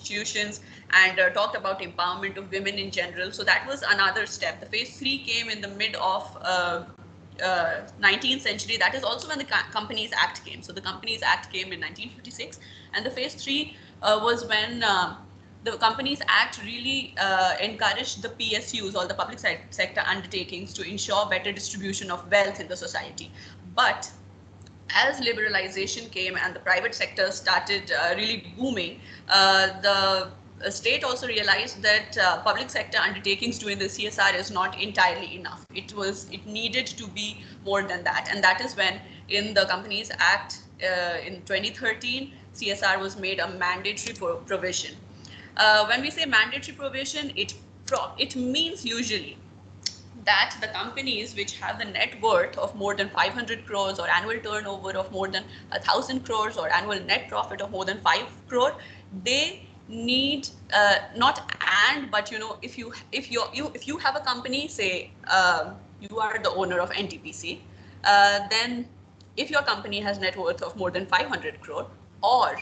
institutions and talked about empowerment of women in general. So that was another step. The phase 3 came in the mid of 19th century. That is also when the Companies Act came. So the Companies Act came in 1956, and the phase 3 was when the Companies Act really encouraged the PSUs, or the public sector undertakings, to ensure better distribution of wealth in the society. But as liberalization came and the private sector started really booming, the state also realized that public sector undertakings doing the CSR is not entirely enough. It needed to be more than that, and that is when, in the Companies Act in 2013, CSR was made a mandatory provision. When we say mandatory provision, it means usually that the companies which have the net worth of more than 500 crores or annual turnover of more than 1,000 crores or annual net profit of more than 5 crore, they need not and but if you have a company, say you are the owner of NTPC, then if your company has net worth of more than 500 crore, or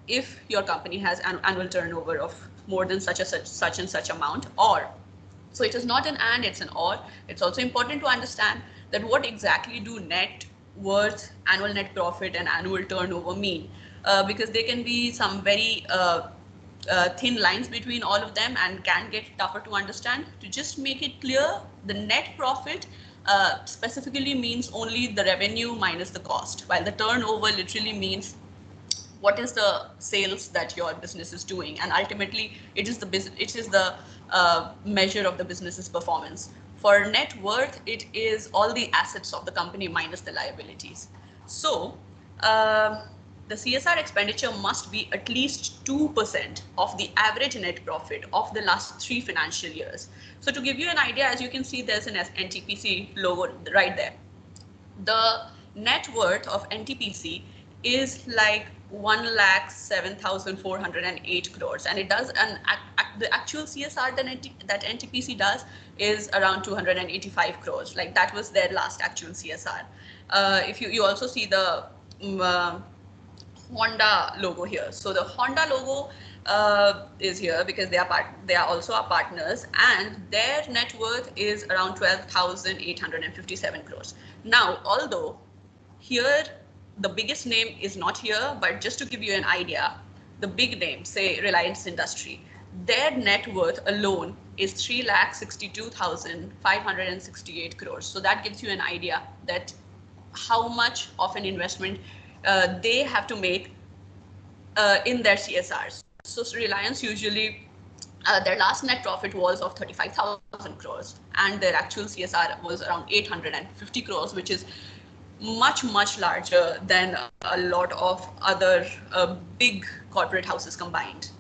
if your company has an annual turnover of more than such and such amount, or so it is not an and, it's an or. It's also important to understand that what exactly do net worth, annual net profit, and annual turnover mean, because there can be some very thin lines between all of them and can get tougher to understand. To just make it clear, the net profit specifically means only the revenue minus the cost, while the turnover literally means what is the sales that your business is doing, and ultimately it is the measure of the business's performance. For net worth, it is all the assets of the company minus the liabilities. So the CSR expenditure must be at least 2% of the average net profit of the last 3 financial years. So to give you an idea, as you can see, there's an NTPC logo right there. The net worth of NTPC is like 1,07,408 crores, and it does the actual CSR that NTPC does is around 285 crores. Like, that was their last actual CSR. If you also see the Honda logo here. So the Honda logo is here because they are also our partners, and their net worth is around 12,857 crores. Now, although here the biggest name is not here, but just to give you an idea, the big name, say Reliance Industry, their net worth alone is 3,62,568 crores. So that gives you an idea that how much of an investment they have to make in their CSRs. So Reliance usually, their last net profit was of 35,000 crores, and their actual CSR was around 850 crores, which is much larger than a lot of other big corporate houses combined.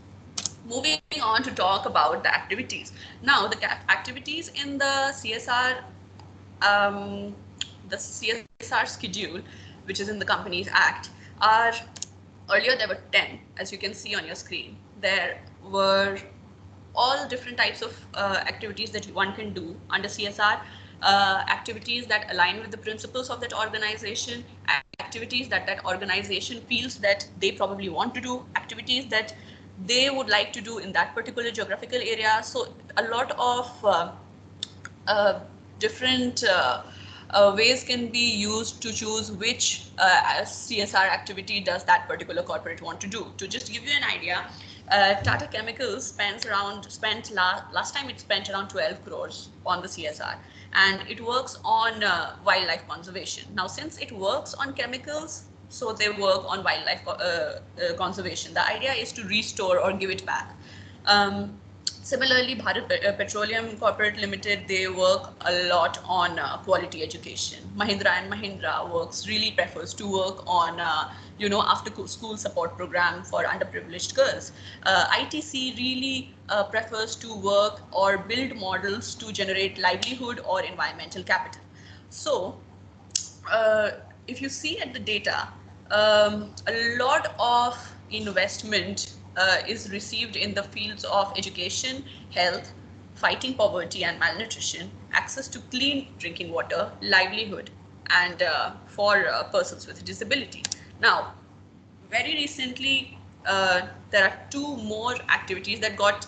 Moving on to talk about the activities. Now, the activities in the CSR schedule, which is in the Companies Act, are, earlier there were 10, as you can see on your screen. There were all different types of activities that one can do under CSR. Activities that align with the principles of that organization, activities that organization feels that they probably want to do, activities that they would like to do in that particular geographical area. So a lot of different ways can be used to choose which CSR activity does that particular corporate want to do. To just give you an idea, Tata Chemicals last time it spent around 12 crores on the CSR, and it works on wildlife conservation. Now, since it works on chemicals, so they work on wildlife conservation. The idea is to restore or give it back. Similarly, Bharat Petroleum Corporate Limited, they work a lot on quality education. Mahindra & Mahindra prefers to work on after school support program for underprivileged girls. ITC really prefers to work or build models to generate livelihood or environmental capital. So if you see at the data, a lot of investment is received in the fields of education, health, fighting poverty and malnutrition, access to clean drinking water, livelihood, and for persons with disability. Now, very recently, there are two more activities that got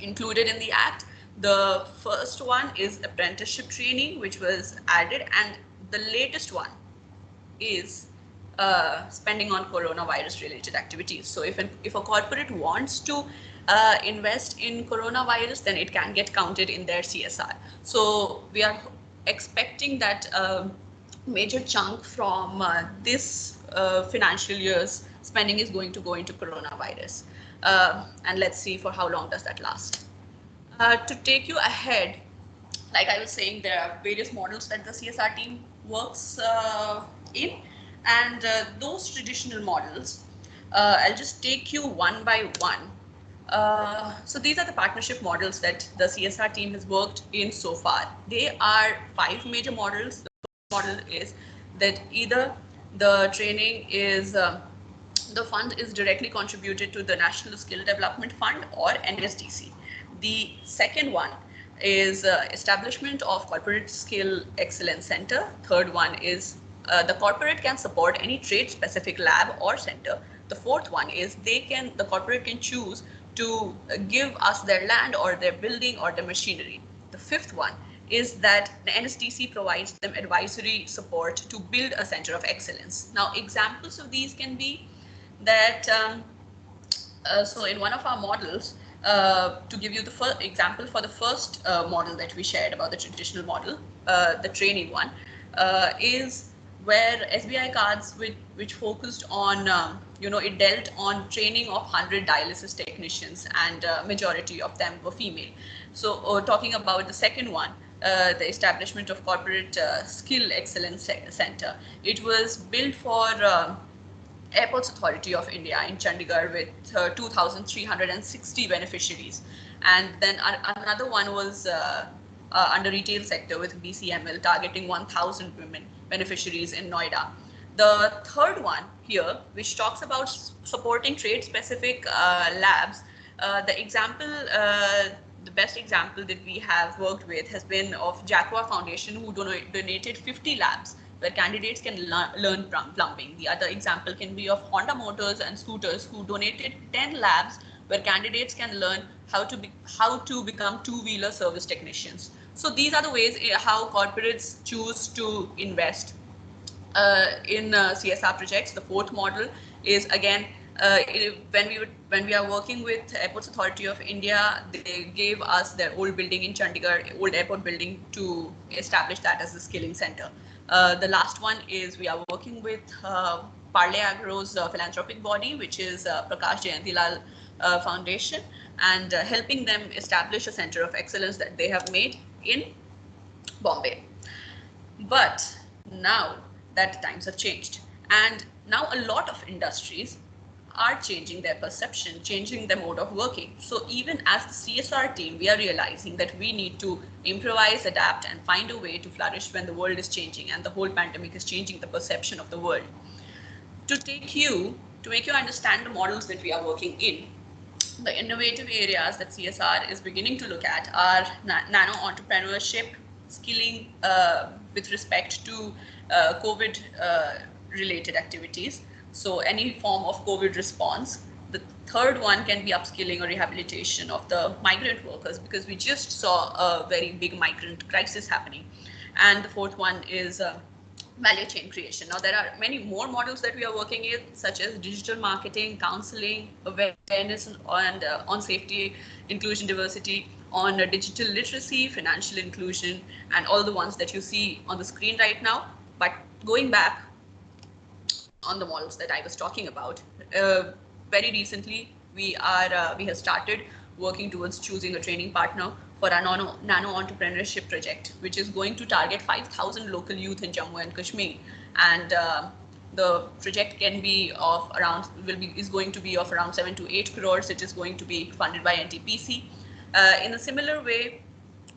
included in the Act. The first one is apprenticeship training, which was added, and the latest one is spending on coronavirus related activities. So if a corporate wants to invest in coronavirus, then it can get counted in their CSR. So we are expecting that major chunk from this financial year's spending is going to go into coronavirus. And let's see for how long does that last. To take you ahead, like I was saying, there are various models that the CSR team works in, and those traditional models, I'll just take you one by one. So these are the partnership models that the CSR team has worked in so far. They are 5 major models. The first model is that either the training is the fund is directly contributed to the National Skill Development Fund or NSDC. The second one is establishment of Corporate Skill Excellence Center. Third one is the corporate can support any trade-specific lab or center. The fourth one is the corporate can choose to give us their land or their building or their machinery. The fifth one is that the NSDC provides them advisory support to build a center of excellence. Now, examples of these can be that, so in one of our models, to give you the first example for the first model that we shared about the traditional model, the training one, is where SBI cards, which focused on, it dealt on training of 100 dialysis technicians, and majority of them were female. So talking about the second one, the establishment of Corporate Skill Excellence Center, it was built for Airports Authority of India in Chandigarh with 2,360 beneficiaries. And then another one was under retail sector with BCML targeting 1,000 women beneficiaries in Noida. The third one here, which talks about supporting trade-specific labs, the best example that we have worked with has been of Jaqua Foundation, who donated 50 labs where candidates can learn plumbing. The other example can be of Honda Motors and Scooters, who donated 10 labs where candidates can learn how to become two-wheeler service technicians. So these are the ways how corporates choose to invest in CSR projects. The fourth model is, again, when we are working with Airports Authority of India, they gave us their old building in Chandigarh, old airport building, to establish that as a skilling center. The last one is we are working with Parle Agro's philanthropic body, which is Prakash Jayantilal Foundation, and helping them establish a center of excellence that they have made in Bombay. But now that times have changed, and now a lot of industries are changing their perception, changing their mode of working. So even as the CSR team, we are realizing that we need to improvise, adapt, and find a way to flourish when the world is changing and the whole pandemic is changing the perception of the world. To make you understand the models that we are working in, the innovative areas that CSR is beginning to look at are nano entrepreneurship, skilling with respect to COVID related activities. So any form of COVID response. The third one can be upskilling or rehabilitation of the migrant workers, because we just saw a very big migrant crisis happening. And the fourth one is value chain creation. Now, there are many more models that we are working in, such as digital marketing, counseling, awareness on safety, inclusion, diversity, on digital literacy, financial inclusion, and all the ones that you see on the screen right now. But going back on the models that I was talking about, very recently we have started working towards choosing a training partner for our nano entrepreneurship project, which is going to target 5,000 local youth in Jammu and Kashmir. And the project can be of around is going to be of around 7 to 8 crores. It is going to be funded by NTPC. In a similar way,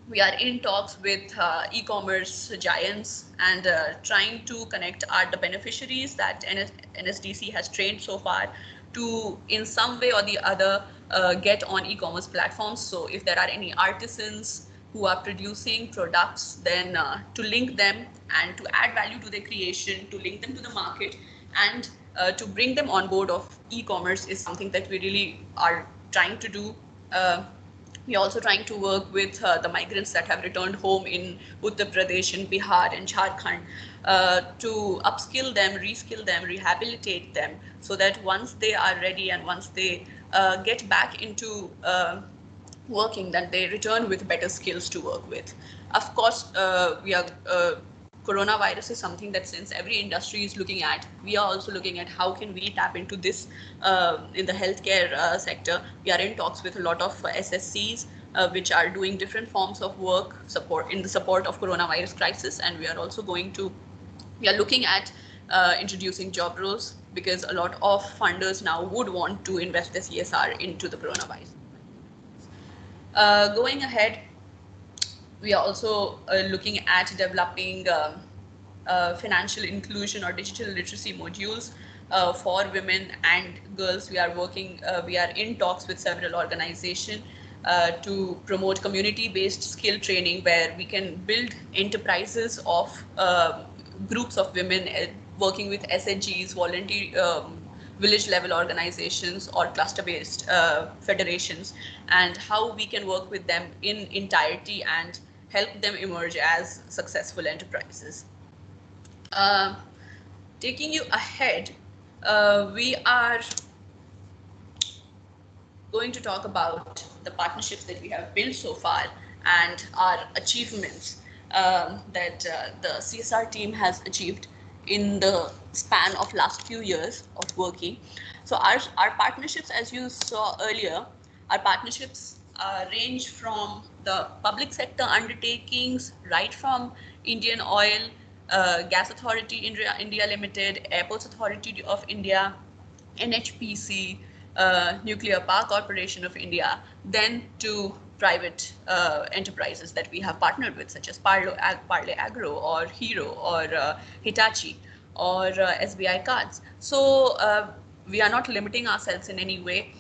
we are in talks with e-commerce giants and trying to connect the beneficiaries that NSDC has trained so far to, in some way or the other, get on e-commerce platforms. So if there are any artisans who are producing products, then to link them and to add value to their creation, to link them to the market, and to bring them on board of e-commerce is something that we really are trying to do. We're also trying to work with the migrants that have returned home in Uttar Pradesh, in Bihar, and Jharkhand to upskill them, reskill them, rehabilitate them, so that once they are ready and once they get back into working, that they return with better skills to work with. Of course, coronavirus is something that since every industry is looking at, we are also looking at how can we tap into this in the healthcare sector. We are in talks with a lot of SSCs, which are doing different forms of work support in the support of coronavirus crisis, and we are also looking at introducing job roles, because a lot of funders now would want to invest the CSR into the coronavirus. Going ahead, we are also looking at developing financial inclusion or digital literacy modules for women and girls. We are in talks with several organizations to promote community-based skill training, where we can build enterprises of groups of women working with SDGs, village level organizations, or cluster-based federations, and how we can work with them in entirety and help them emerge as successful enterprises. Taking you ahead, we are going to talk about the partnerships that we have built so far and our achievements that the CSR team has achieved in the span of last few years of working. So our partnerships, as you saw earlier, our partnerships range from the public sector undertakings, right from Indian Oil, Gas Authority India Limited, Airports Authority of India, NHPC, Nuclear Power Corporation of India, then to private enterprises that we have partnered with, such as Parle Agro, or Hero, or Hitachi, or SBI Cards. So we are not limiting ourselves in any way.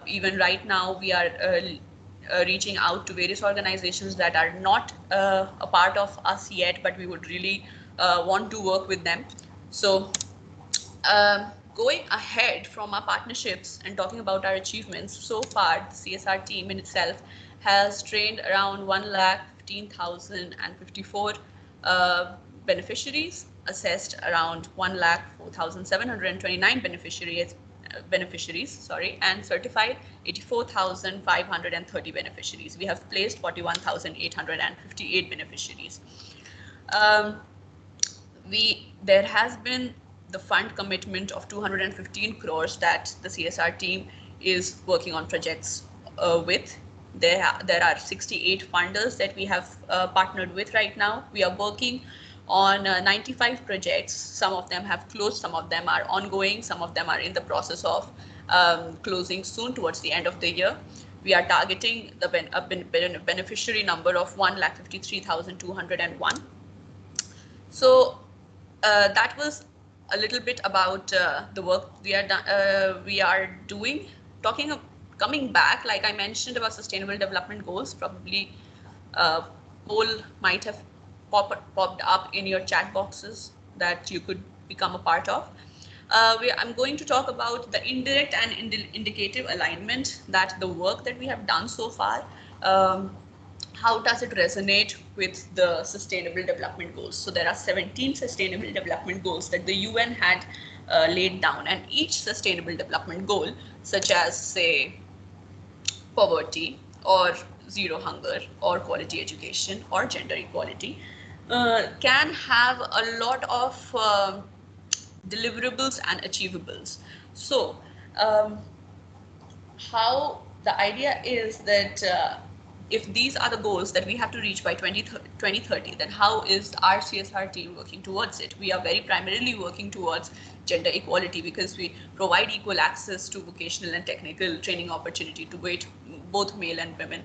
Even right now, we are reaching out to various organizations that are not a part of us yet, but we would really want to work with them. So going ahead from our partnerships and talking about our achievements, so far the CSR team in itself has trained around 1,15,054 beneficiaries, assessed around 1,04,729 beneficiaries, and certified 84,530 beneficiaries. We have placed 41,858 beneficiaries. There has been the fund commitment of 215 crores that the CSR team is working on projects with. There are 68 funders that we have partnered with right now. We are working on 95 projects. Some of them have closed, some of them are ongoing, some of them are in the process of closing soon towards the end of the year. We are targeting the beneficiary number of 1,53,201. So that was a little bit about the work we are doing. Coming back, like I mentioned about sustainable development goals, probably poll might have popped up in your chat boxes that you could become a part of. I'm going to talk about the indirect and indicative alignment, that the work that we have done so far, how does it resonate with the sustainable development goals. So there are 17 sustainable development goals that the UN had laid down, and each sustainable development goal, such as say poverty, or zero hunger, or quality education, or gender equality, can have a lot of deliverables and achievables. So how the idea is that if these are the goals that we have to reach by 2030, then how is our CSR team working towards it? We are very primarily working towards gender equality, because we provide equal access to vocational and technical training opportunity to both male and women,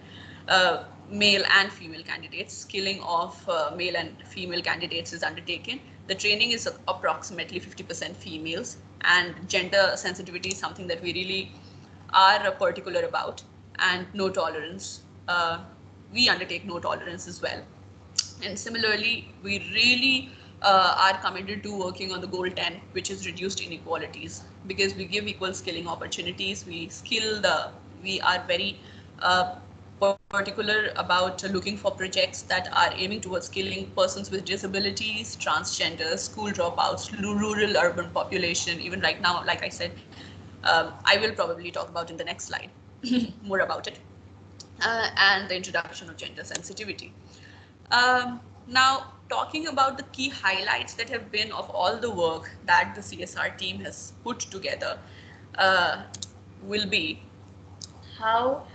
male and female candidates. Skilling of male and female candidates is undertaken. The training is approximately 50% females, and gender sensitivity is something that we really are particular about, and no tolerance. We undertake no tolerance as well. And similarly, we really are committed to working on the goal 10, which is reduced inequalities, because we give equal skilling opportunities. We are very particular about looking for projects that are aiming towards skilling persons with disabilities, transgenders, school dropouts, rural urban population. Even right now, like I said, I will probably talk about in the next slide more about it, and the introduction of gender sensitivity. Now, talking about the key highlights that have been of all the work that the CSR team has put together, uh, will be how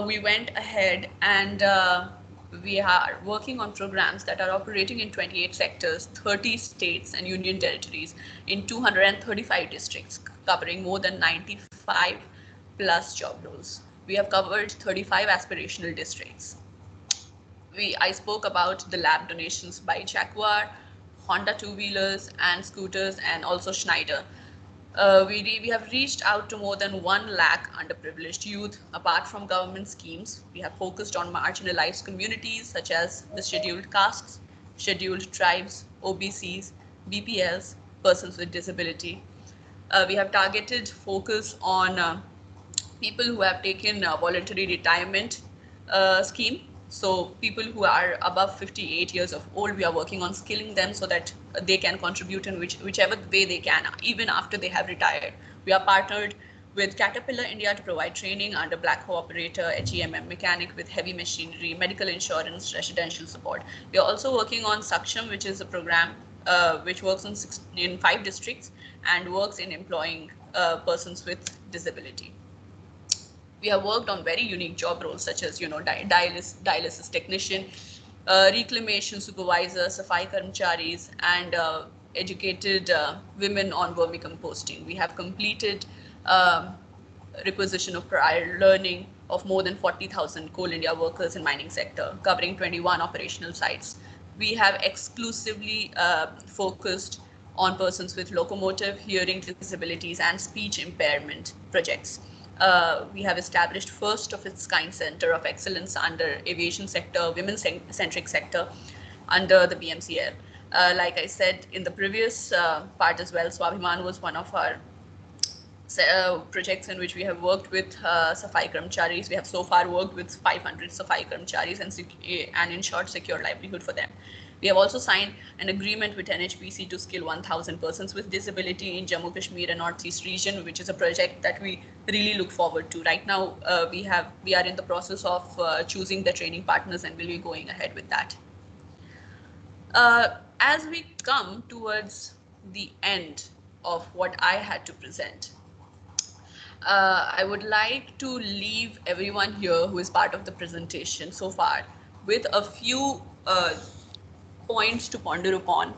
we went ahead and we are working on programs that are operating in 28 sectors, 30 states and union territories in 235 districts, covering more than 95 plus job roles. We have covered 35 aspirational districts. I spoke about the lab donations by Jaguar, Honda two-wheelers and scooters, and also Schneider. We have reached out to more than 1 lakh underprivileged youth. Apart from government schemes, we have focused on marginalized communities such as the scheduled castes, scheduled tribes, OBCs, BPLs, persons with disability. We have targeted focus on people who have taken a voluntary retirement scheme. So people who are above 58 years of old, we are working on skilling them so that they can contribute in whichever way they can, even after they have retired. We are partnered with Caterpillar India to provide training under Black operator, HEMM mechanic with heavy machinery, medical insurance, residential support. We are also working on Saksham, which is a program which works in 5 districts and works in employing persons with disability. We have worked on very unique job roles such as dialysis technician, reclamation supervisor, safai karmcharis, and educated women on vermicomposting. We have completed requisition of prior learning of more than 40,000 Coal India workers in mining sector, covering 21 operational sites. We have exclusively focused on persons with locomotive, hearing disabilities, and speech impairment projects. We have established first of its kind center of excellence under aviation sector, women-centric sector, under the BMCL. Like I said in the previous part as well, Swabhiman was one of our projects in which we have worked with Safai Karmcharis. We have so far worked with 500 Safai Karmcharis and ensured secure livelihood for them. We have also signed an agreement with NHPC to skill 1,000 persons with disability in Jammu Kashmir and Northeast region, which is a project that we really look forward to. Right now, we are in the process of choosing the training partners and will be going ahead with that. As we come towards the end of what I had to present, I would like to leave everyone here who is part of the presentation so far with a few points to ponder upon.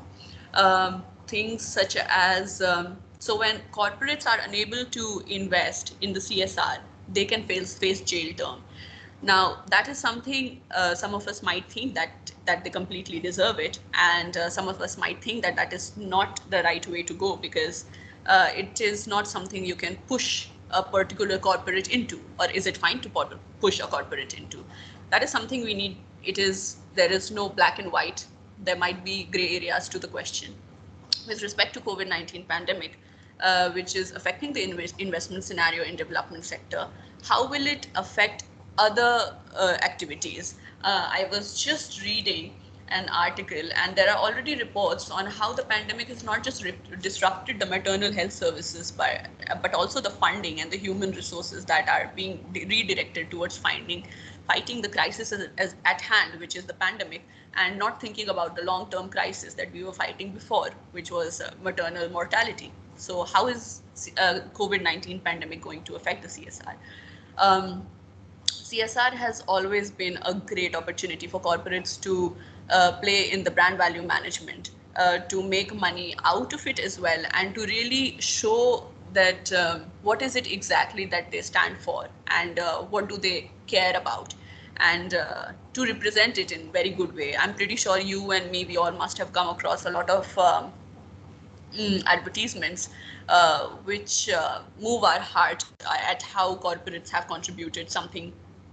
Things such as, so when corporates are unable to invest in the CSR, they can face jail term. Now, that is something some of us might think that they completely deserve it, and some of us might think that that is not the right way to go, because it is not something you can push a particular corporate into, or is it fine to push a corporate into? That is something we need. There is no black and white. There might be gray areas to the question. With respect to COVID-19 pandemic, which is affecting the investment scenario in development sector, how will it affect other activities? I was just reading an article, and there are already reports on how the pandemic has not just disrupted the maternal health services, but also the funding and the human resources that are being redirected towards fighting the crisis as at hand, which is the pandemic, and not thinking about the long-term crisis that we were fighting before, which was maternal mortality. So how is COVID-19 pandemic going to affect the CSR? CSR has always been a great opportunity for corporates to play in the brand value management, to make money out of it as well, and to really show that what is it exactly that they stand for, and what do they care about, and to represent it in very good way. I'm pretty sure you and me, we all must have come across a lot of advertisements which move our heart at how corporates have contributed something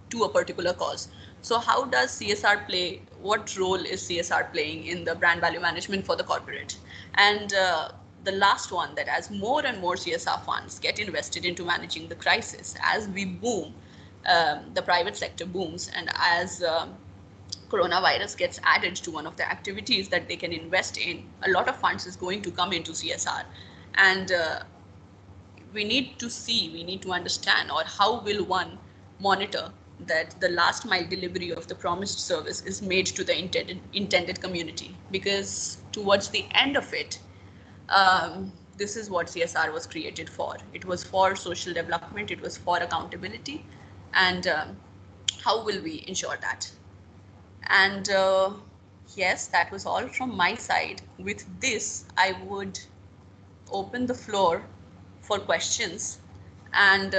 to a particular cause. So how does CSR play? What role is CSR playing in the brand value management for the corporate? And the last one, that as more and more CSR funds get invested into managing the crisis, as we boom, the private sector booms, and as coronavirus gets added to one of the activities that they can invest in, a lot of funds is going to come into CSR. And we need to see, we need to understand, or how will one monitor that the last mile delivery of the promised service is made to the intended community? Because towards the end of it, this is what CSR was created for. It was for social development, it was for accountability, and how will we ensure that? And yes, that was all from my side. With this, I would open the floor for questions. And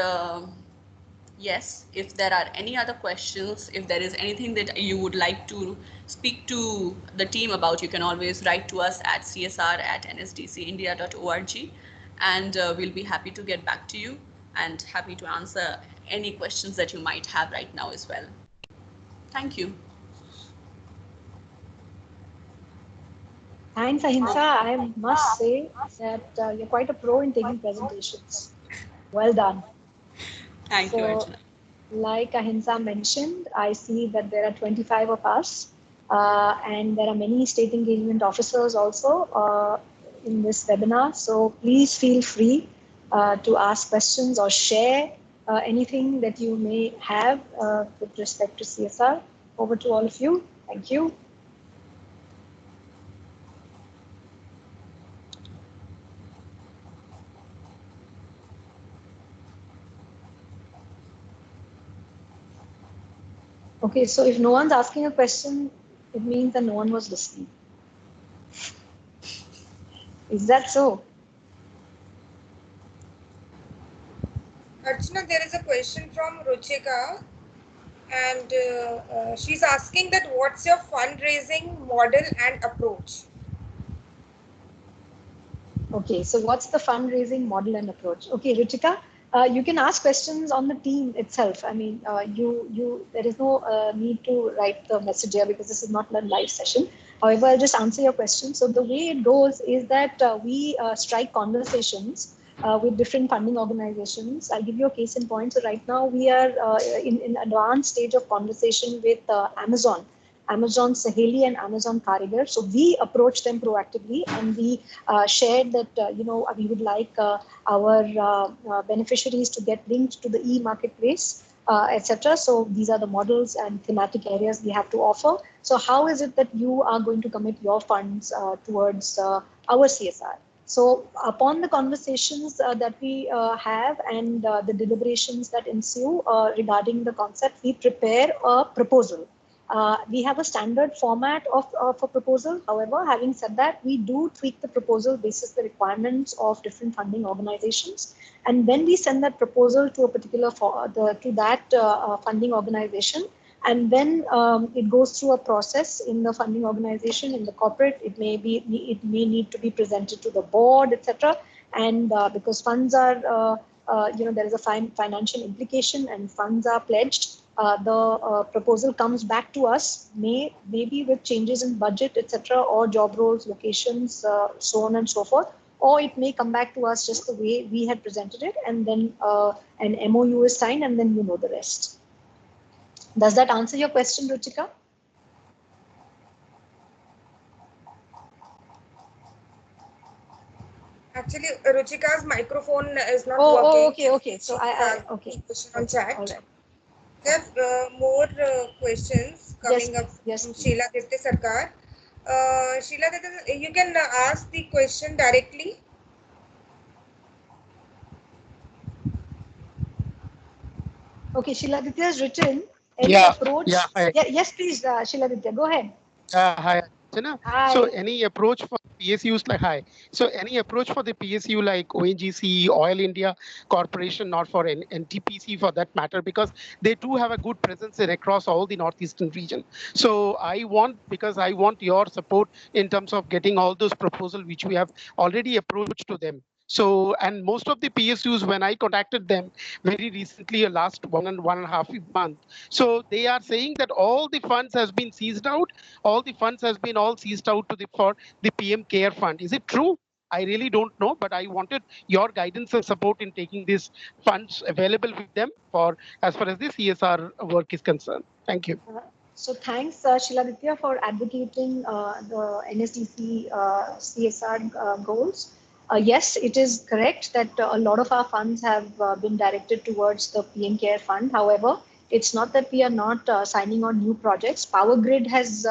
yes, if there are any other questions, if there is anything that you would like to speak to the team about, you can always write to us at csr@nsdcindia.org, and we'll be happy to get back to you and happy to answer any questions that you might have right now as well. Thank you. Thanks, Ahimsa. I must say that you're quite a pro in taking presentations. Well done. Thank you, Archana. Like Ahimsa mentioned, I see that there are 25 of us, and there are many state engagement officers also in this webinar. So please feel free to ask questions or share anything that you may have with respect to CSR. Over to all of you. Thank you. Okay, so if no one's asking a question, it means that no one was listening. Is that so? Archana, there is a question from Ruchika, and she's asking that what's your fundraising model and approach? Okay, so what's the fundraising model and approach? Okay, Ruchika, you can ask questions on the team itself. I mean, there is no need to write the message here because this is not a live session. However, I'll just answer your question. So the way it goes is that we strike conversations with different funding organizations. I'll give you a case in point. So right now we are in advanced stage of conversation with Amazon Saheli and Amazon Karigar. So we approached them proactively and we shared that, we would like our beneficiaries to get linked to the e-marketplace, etc. So these are the models and thematic areas we have to offer. So how is it that you are going to commit your funds towards our CSR? So upon the conversations that we have and the deliberations that ensue regarding the concept, we prepare a proposal. We have a standard format of a proposal. However, having said that, we do tweak the proposal basis the requirements of different funding organizations, and then we send that proposal to a particular funding organization, and then it goes through a process in the funding organization, in the corporate. It may need to be presented to the board, etc. And because funds are there is a financial implication and funds are pledged. The proposal comes back to us, maybe with changes in budget, etc., or job roles, locations, so on and so forth, or it may come back to us just the way we had presented it, and then an MOU is signed, and then you know the rest. Does that answer your question, Ruchika? Actually, Ruchika's microphone is not working. Okay. So okay. On chat. All right. There are more questions coming up from Sheila Dette Sarkar. Sheila Dette, you can ask the question directly. Okay, Sheila Dette has written any approach. Yes, please, Sheila Dette, go ahead. Hi, Archana. Hi. So any approach for PSUs any approach for the PSU like ONGC, Oil India Corporation, not for NTPC for that matter, because they do have a good presence across all the northeastern region. So I want your support in terms of getting all those proposals which we have already approached to them. So, and most of the PSUs, when I contacted them very recently, last 1.5 month, so they are saying that all the funds has been seized out, all the funds has been all seized out to the for the PM Care Fund. Is it true? I really don't know, but I wanted your guidance and support in taking these funds available with them for as far as the CSR work is concerned. Thank you. So thanks, Shiladitya, for advocating the NSDC CSR goals. Yes, it is correct that a lot of our funds have been directed towards the PM Care Fund. However, it's not that we are not signing on new projects. Power Grid has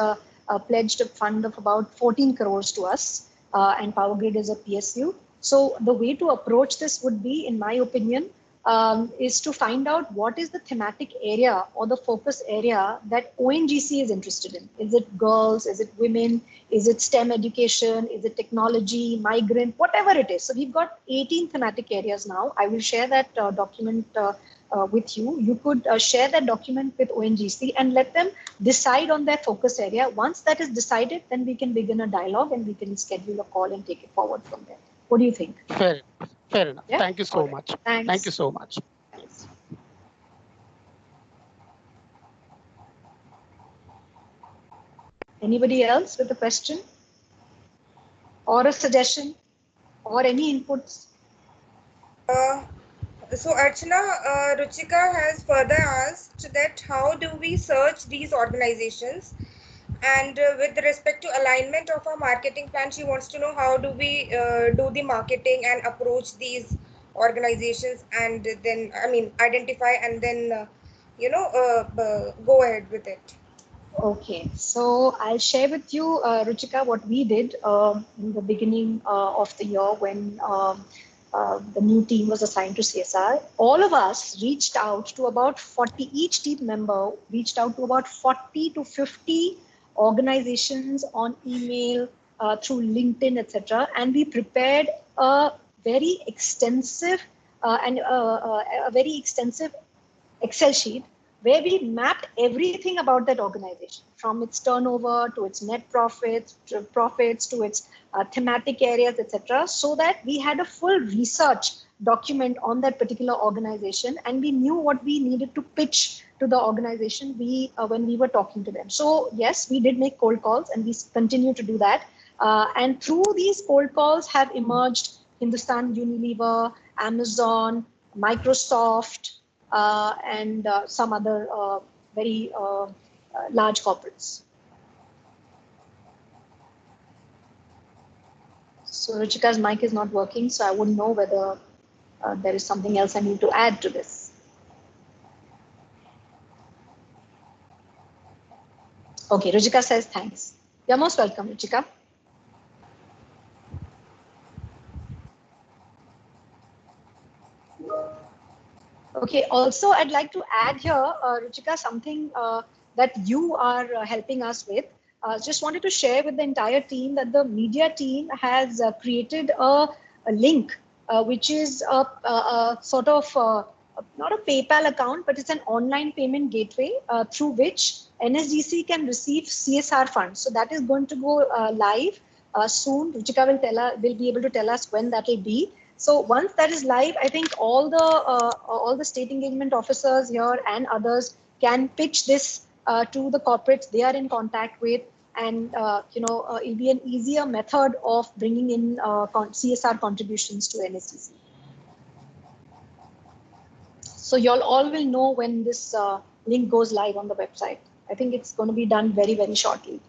pledged a fund of about 14 crores to us, and Power Grid is a PSU. So the way to approach this would be, in my opinion, is to find out what is the thematic area or the focus area that ONGC is interested in. Is it girls? Is it women? Is it STEM education? Is it technology, migrant, whatever it is? So we've got 18 thematic areas now. I will share that document with you. You could share that document with ONGC and let them decide on their focus area. Once that is decided, then we can begin a dialogue and we can schedule a call and take it forward from there. What do you think? Fair enough. Yeah? Thank you so much. Thanks. Thank you so much. Thanks. Anybody else with a question or a suggestion or any inputs? So Archana, Ruchika has further asked that how do we search these organizations, and with respect to alignment of our marketing plan, she wants to know how do we do the marketing and approach these organizations, and then identify and then go ahead with it. Okay, so I'll share with you, Ruchika, what we did in the beginning of the year when the new team was assigned to CSR. All of us reached out to about 40, each team member reached out to about 40 to 50 organizations on email, through LinkedIn, etc. And we prepared a very extensive a very extensive Excel sheet where we mapped everything about that organization, from its turnover to its net profits to its thematic areas, etc., so that we had a full research document on that particular organization, and we knew what we needed to pitch to the organization when we were talking to them. So yes, we did make cold calls, and we continue to do that. And through these cold calls have emerged Hindustan Unilever, Amazon, Microsoft, and some other very large corporates. So Ruchika's mic is not working, so I wouldn't know whether there is something else I need to add to this. Okay, Ruchika says thanks. You're most welcome, Ruchika. Okay, also I'd like to add here, Ruchika, something that you are helping us with. Just wanted to share with the entire team that the media team has created a link, which is a sort of, not a PayPal account, but it's an online payment gateway through which NSDC can receive CSR funds. So that is going to go live soon. Ruchika will be able to tell us when that will be. So once that is live, I think all the state engagement officers here and others can pitch this to the corporates they are in contact with, and it'll be an easier method of bringing in CSR contributions to NSDC. So y'all all will know when this link goes live on the website. I think it's going to be done very, very shortly.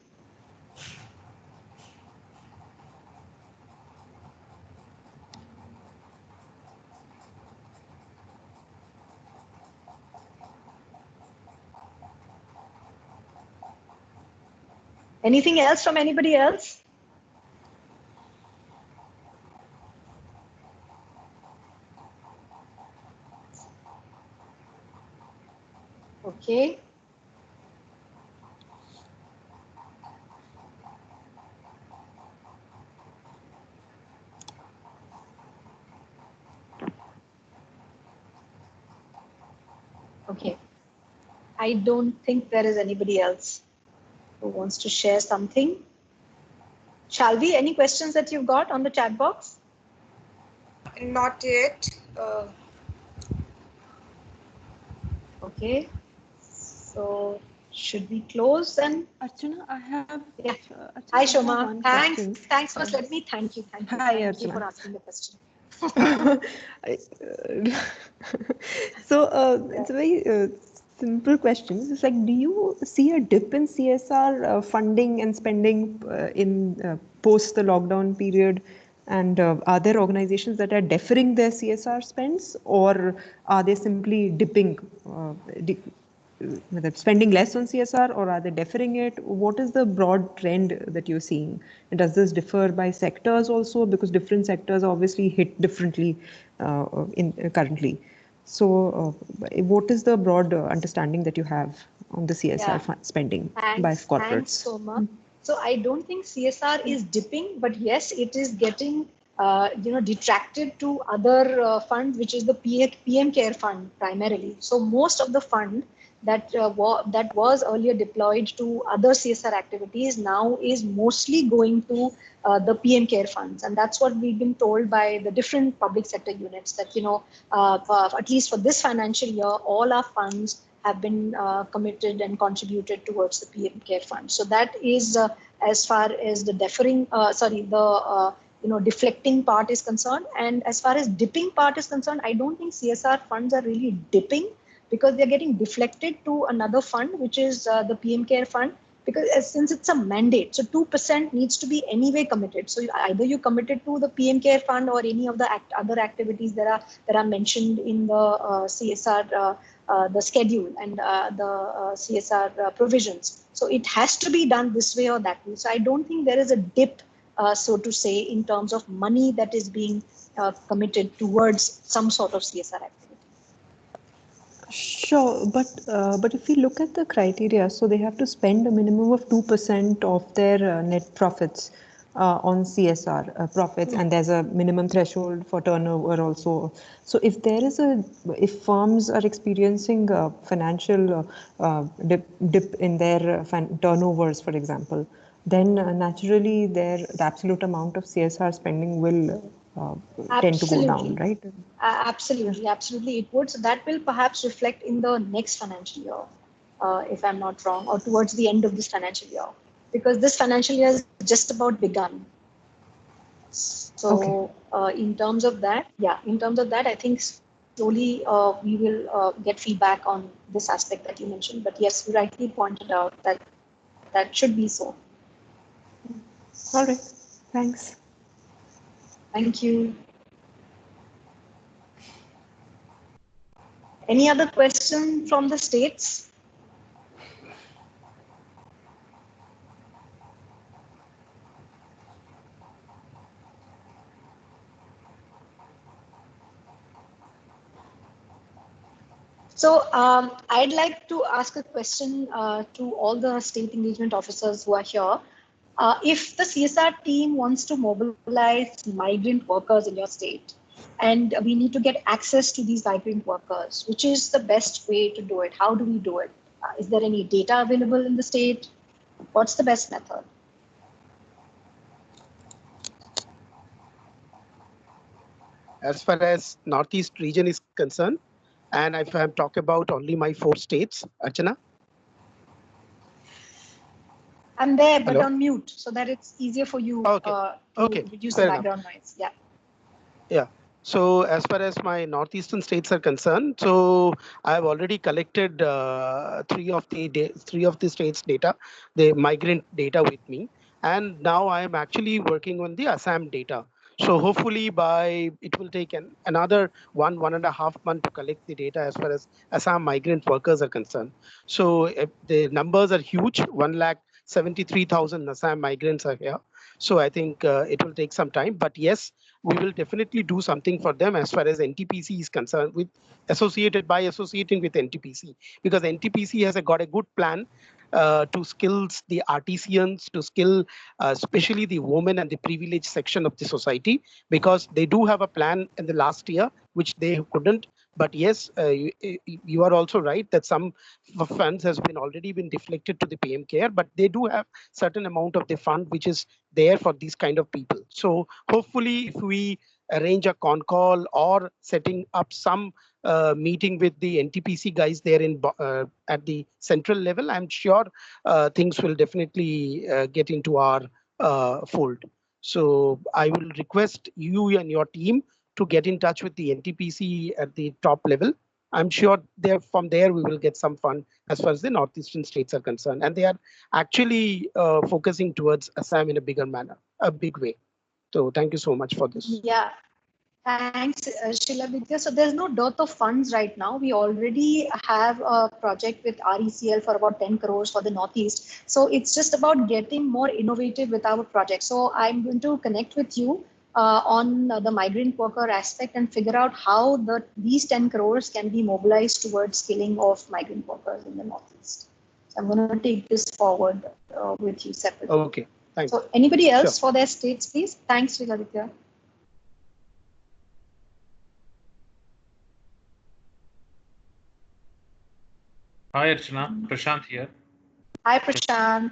Anything else from anybody else? Okay. Okay. I don't think there is anybody else who wants to share something. Shall we? Any questions that you've got on the chat box? Not yet. Okay. So should we close then? Archana, I have. Yeah. Archana, Hi, I have Shoma. one Thanks. question. Thanks. First, let me thank you. Thank you. Hi, Thank you Archana. for asking the question. So it's a very simple question. It's like, do you see a dip in CSR funding and spending in post the lockdown period? And are there organizations that are deferring their CSR spends, or are they simply dipping, whether spending less on CSR, or are they deferring it? What is the broad trend that you're seeing? And does this differ by sectors also? Because different sectors are obviously hit differently currently. So, what is the broad understanding that you have on the CSR spending by corporates? Thanks so much. So I don't think CSR is dipping, but yes, it is getting detracted to other funds, which is the PM Care Fund primarily. So most of the fund that was earlier deployed to other CSR activities now is mostly going to the PM Care funds, and that's what we've been told by the different public sector units that at least for this financial year, all our funds have been committed and contributed towards the PM Care Fund. So that is as far as the deflecting part is concerned. And as far as dipping part is concerned, I don't think CSR funds are really dipping because they're getting deflected to another fund, which is the PM Care Fund. Because since it's a mandate, so 2% needs to be anyway committed. So either you committed to the PM Care Fund or any of the other activities that are mentioned in the CSR the schedule and the CSR provisions. So it has to be done this way or that way. So I don't think there is a dip, so to say, in terms of money that is being committed towards some sort of CSR activity. Sure, but if we look at the criteria, so they have to spend a minimum of 2% of their net profits on CSR profits, and there's a minimum threshold for turnover also. So if if firms are experiencing financial dip in their turnovers, for example, then naturally the absolute amount of CSR spending will tend to go down, right? Absolutely, it would. So that will perhaps reflect in the next financial year, if I'm not wrong, or towards the end of this financial year, because this financial year is just about begun. So in terms of that, I think slowly we will get feedback on this aspect that you mentioned. But yes, you rightly pointed out that that should be so. All right, thanks. Thank you. Any other question from the states? So I'd like to ask a question to all the state engagement officers who are here. If the CSR team wants to mobilize migrant workers in your state, and we need to get access to these migrant workers, which is the best way to do it? How do we do it? Is there any data available in the state? What's the best method? As far as Northeast region is concerned, and if I'm talking about only my 4 states, Archana? I'm there, but on mute, so that it's easier for you to reduce the background noise. Yeah. Yeah. So as far as my northeastern states are concerned, so I have already collected 3 of the states' data, the migrant data with me, and now I am actually working on the Assam data. So hopefully it will take another 1.5 months to collect the data as far as Assam migrant workers are concerned. So the numbers are huge. 1,73,000 Assam migrants are here. So I think it will take some time, but yes, we will definitely do something for them as far as NTPC is concerned, associating with NTPC, because NTPC has got a good plan to skills the artisans, to skill especially the women and the privileged section of the society, because they do have a plan in the last year which they couldn't. But yes, you are also right that some funds has already been deflected to the PM Care, but they do have certain amount of the fund which is there for these kind of people. So hopefully, if we arrange a con call or setting up some meeting with the NTPC guys there at the central level, I'm sure things will definitely get into our fold. So I will request you and your team to get in touch with the NTPC at the top level. I'm sure from there we will get some fund as far as the northeastern states are concerned, and they are actually focusing towards Assam in a big way. So thank you so much for this. Yeah, thanks, Sheila Vidya. So there's no dearth of funds right now. We already have a project with RECL for about 10 crores for the Northeast. So it's just about getting more innovative with our project. So I'm going to connect with you on the migrant worker aspect and figure out how these 10 crores can be mobilized towards skilling of migrant workers in the Northeast. So I'm going to take this forward with you separately. Okay, thanks. So anybody else for their states, please? Thanks, Sheila Vidya. Hi Archana, Prashant here. Hi Prashant.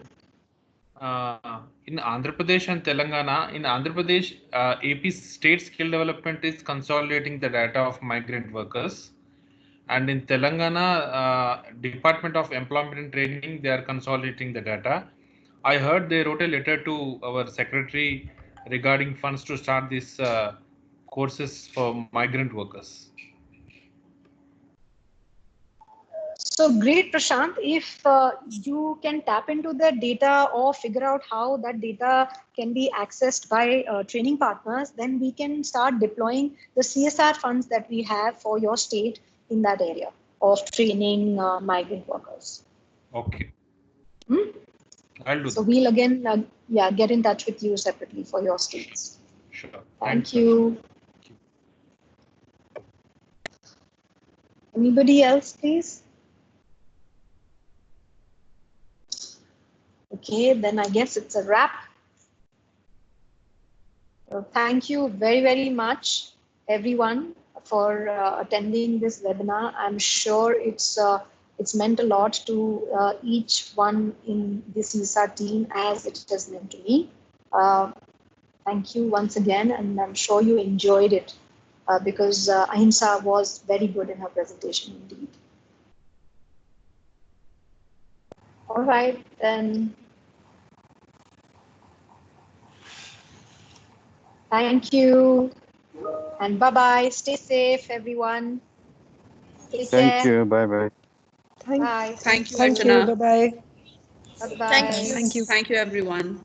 In Andhra Pradesh and Telangana, in Andhra Pradesh, AP State Skill Development is consolidating the data of migrant workers. And in Telangana, Department of Employment and Training, they are consolidating the data. I heard they wrote a letter to our secretary regarding funds to start these courses for migrant workers. So great, Prashant. If you can tap into the data or figure out how that data can be accessed by training partners, then we can start deploying the CSR funds that we have for your state in that area of training migrant workers. Okay. I'll do so that. We'll again, get in touch with you separately for your states. Sure. Thank you. Anybody else, please? Okay, then I guess it's a wrap. So thank you very, very much, everyone, for attending this webinar. I'm sure it's meant a lot to each one in the CSR team as it has meant to me. Thank you once again, and I'm sure you enjoyed it because Ahimsa was very good in her presentation indeed. All right, then. Thank you. And bye-bye. Stay safe, everyone. Take care. Thank you. Bye-bye. Bye. Thank you, Thank you. Archana. Bye-bye. Bye-bye. Thank you. Thank you. Thank you, everyone.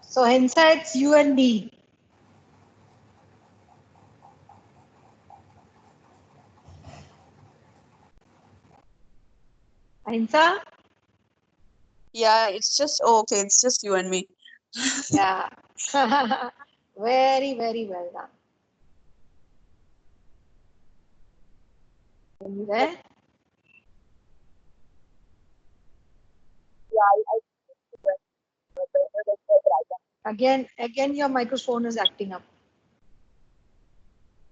So Ahimsa, it's you and me. Ahimsa? Yeah, it's just okay. It's just you and me. Yeah. Very, very well done. Are you there? Again, your microphone is acting up.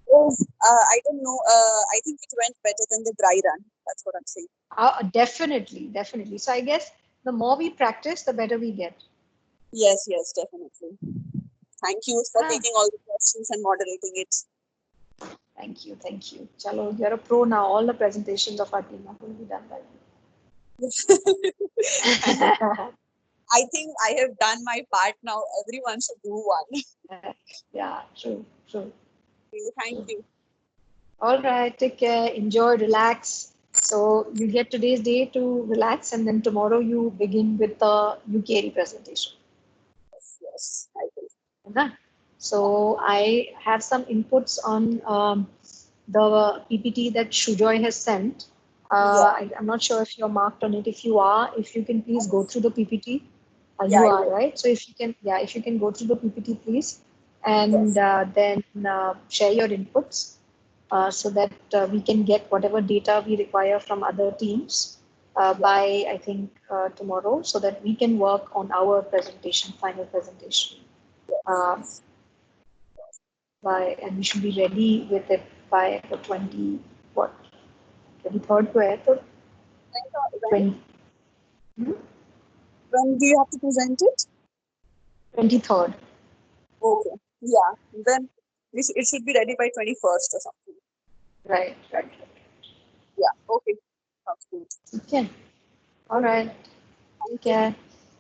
I don't know. I think it went better than the dry run. That's what I'm saying. Definitely, definitely. So I guess the more we practice, the better we get. Yes, definitely. Thank you for taking all the questions and moderating it. Thank you. Chalo, you're a pro now. All the presentations of our team are going to be done by you. I think I have done my part now. Everyone should do one. Yeah, true, true. Thank you. All right, take care, enjoy, relax. So you get today's day to relax, and then tomorrow you begin with the UK representation. Yes, I will. Okay. So I have some inputs on the PPT that Shujoy has sent. I'm not sure if you're marked on it. If you are, if you can please go through the PPT. You are, right? So if you can, yeah, if you can go through the PPT, please, and then share your inputs so that we can get whatever data we require from other teams by, I think, tomorrow, so that we can work on our presentation, final presentation. And we should be ready with it by the 23rd to April? 20. When do you have to present it? 23rd. Okay. Yeah. Then it should be ready by 21st or something. Right. Yeah. Okay. Sounds good. Okay. All right. Take care.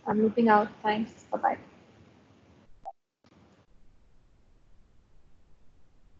I'm looping out. Thanks. Bye-bye.